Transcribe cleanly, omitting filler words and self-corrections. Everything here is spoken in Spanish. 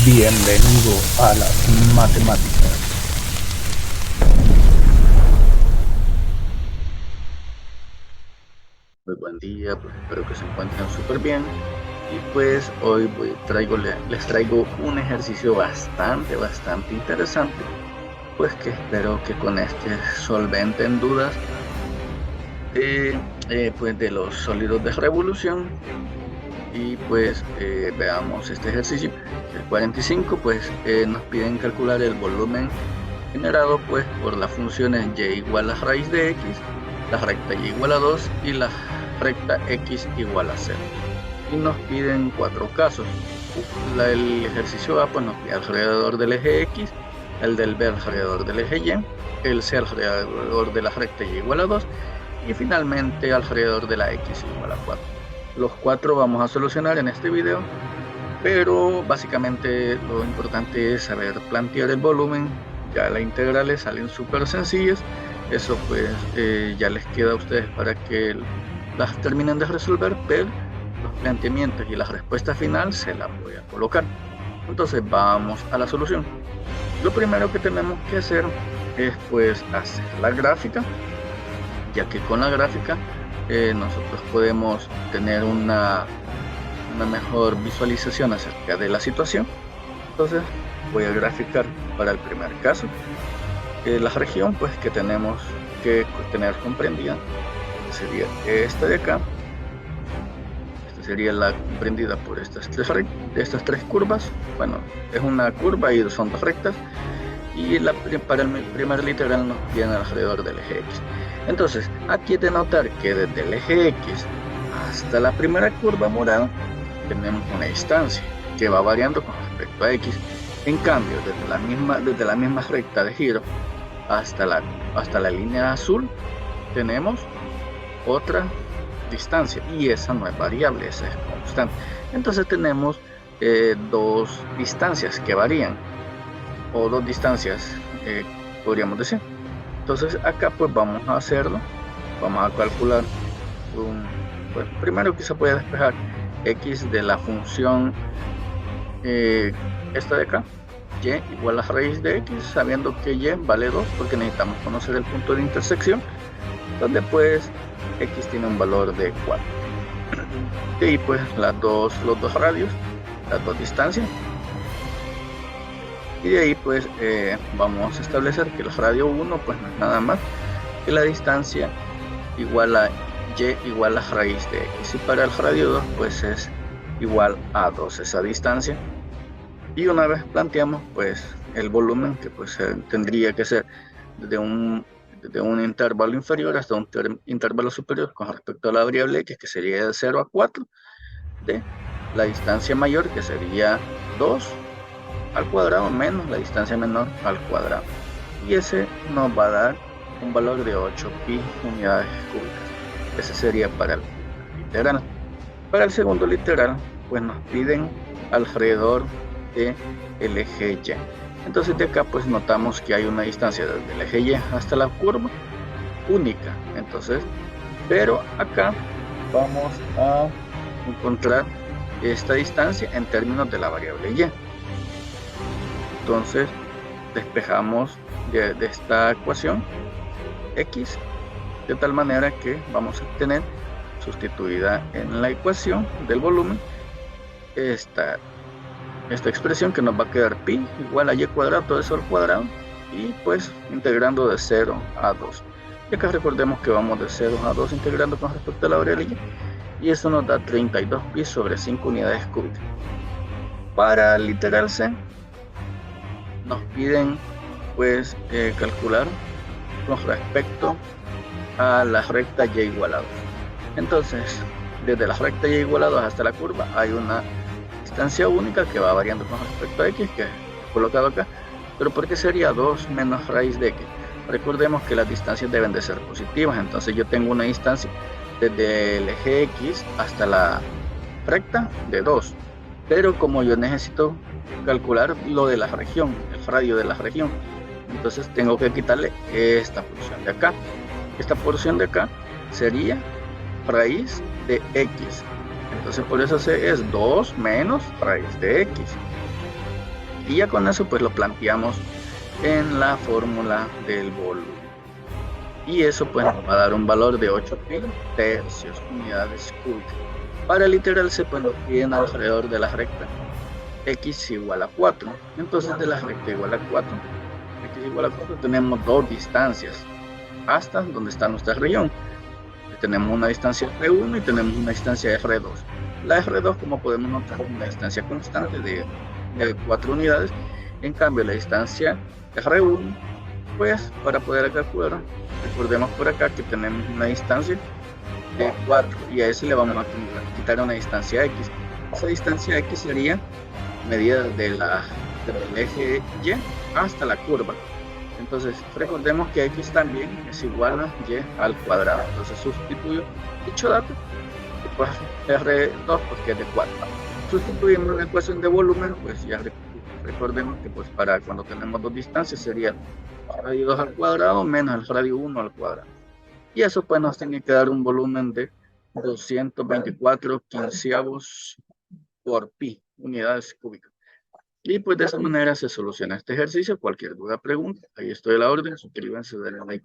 Bienvenido a las matemáticas. Muy buen día, pues espero que se encuentren súper bien. Y pues hoy les traigo un ejercicio bastante interesante, pues que espero que con este solventen dudas de los sólidos de revolución. Y pues veamos este ejercicio. El 45 pues nos piden calcular el volumen generado pues por las funciones y igual a raíz de x, la recta y igual a 2 y la recta x igual a 0. Y nos piden cuatro casos. El ejercicio A pues nos pide alrededor del eje x, el del B alrededor del eje y, el C alrededor de la recta y igual a 2 y finalmente alrededor de la x igual a 4. Los cuatro vamos a solucionar en este video, pero básicamente lo importante es saber plantear el volumen. Ya las integrales salen súper sencillas, eso pues ya les queda a ustedes para que las terminen de resolver, pero los planteamientos y la respuesta final se las voy a colocar. Entonces vamos a la solución. Lo primero que tenemos que hacer es pues hacer la gráfica, ya que con la gráfica nosotros podemos tener una mejor visualización acerca de la situación. Entonces voy a graficar para el primer caso la región pues que tenemos que tener comprendida sería esta de acá. Esta sería la comprendida por estas tres curvas. Bueno, es una curva y son dos rectas, y para el primer literal nos viene alrededor del eje x. Entonces aquí es de notar que desde el eje x hasta la primera curva morada tenemos una distancia que va variando con respecto a x. En cambio, desde la misma recta de giro hasta la línea azul tenemos otra distancia, y esa no es variable, esa es constante. Entonces tenemos dos distancias que varían, o dos distancias podríamos decir. Entonces acá pues vamos a hacerlo, vamos a calcular pues primero quizá pueda despejar x de la función esta de acá, y igual a raíz de x, sabiendo que y vale 2, porque necesitamos conocer el punto de intersección, donde pues x tiene un valor de 4. Y ahí pues los dos radios, las dos distancias. Y de ahí pues vamos a establecer que el radio 1 pues no es nada más que la distancia igual a y igual a raíz de x, y para el radio 2 pues es igual a 2 esa distancia. Y una vez planteamos pues el volumen, que pues tendría que ser desde un intervalo inferior hasta un intervalo superior con respecto a la variable x, que sería de 0 a 4, de la distancia mayor, que sería 2 al cuadrado, menos la distancia menor al cuadrado, y ese nos va a dar un valor de 8 pi unidades cúbicas. Ese sería para el literal. Para el segundo literal pues nos piden alrededor de el eje y. Entonces de acá pues notamos que hay una distancia desde el eje y hasta la curva única. Entonces, pero acá vamos a encontrar esta distancia en términos de la variable y. Entonces despejamos de esta ecuación x, de tal manera que vamos a obtener, sustituida en la ecuación del volumen, esta expresión que nos va a quedar pi igual a y cuadrado, todo eso al cuadrado, y pues integrando de 0 a 2. Y acá recordemos que vamos de 0 a 2 integrando con respecto a la variable y eso nos da 32 pi sobre 5 unidades cúbicas. Para el literal C nos piden pues calcular con respecto a la recta y igual a 2. Entonces desde la recta y igual a 2 hasta la curva hay una distancia única que va variando con respecto a x, que he colocado acá. Pero ¿por qué sería 2 menos raíz de x? Recordemos que las distancias deben de ser positivas. Entonces yo tengo una distancia desde el eje x hasta la recta de 2, pero como yo necesito calcular lo de la región, el radio de la región, entonces tengo que quitarle esta porción de acá. Esta porción de acá sería raíz de x. Entonces por eso C es 2 menos raíz de x. Y ya con eso pues lo planteamos en la fórmula del volumen. Y eso pues nos va a dar un valor de 8.000 tercios, unidades cúbicas. Para el literal C pues nos piden alrededor de la recta x igual a 4. Entonces de la recta igual a 4, x igual a 4 tenemos dos distancias hasta donde está nuestra región. Tenemos una distancia R1 y tenemos una distancia R2. La R2, como podemos notar, es una distancia constante de 4 unidades. En cambio, la distancia R1, pues para poder calcular, recordemos por acá que tenemos una distancia de 4 y a ese le vamos a quitar una distancia X. Esa distancia X sería medida del eje Y hasta la curva. Entonces, recordemos que X también es igual a Y al cuadrado. Entonces, sustituyo dicho dato y pues R2 porque es de 4. Sustituimos la ecuación de volumen, pues ya recordemos que pues para cuando tenemos dos distancias sería radio 2 al cuadrado menos el radio 1 al cuadrado. Y eso pues nos tiene que dar un volumen de 224 quinceavos por pi, unidades cúbicas. Y pues de esa manera se soluciona este ejercicio. Cualquier duda, pregunta, ahí estoy a la orden. Suscríbanse, denle like.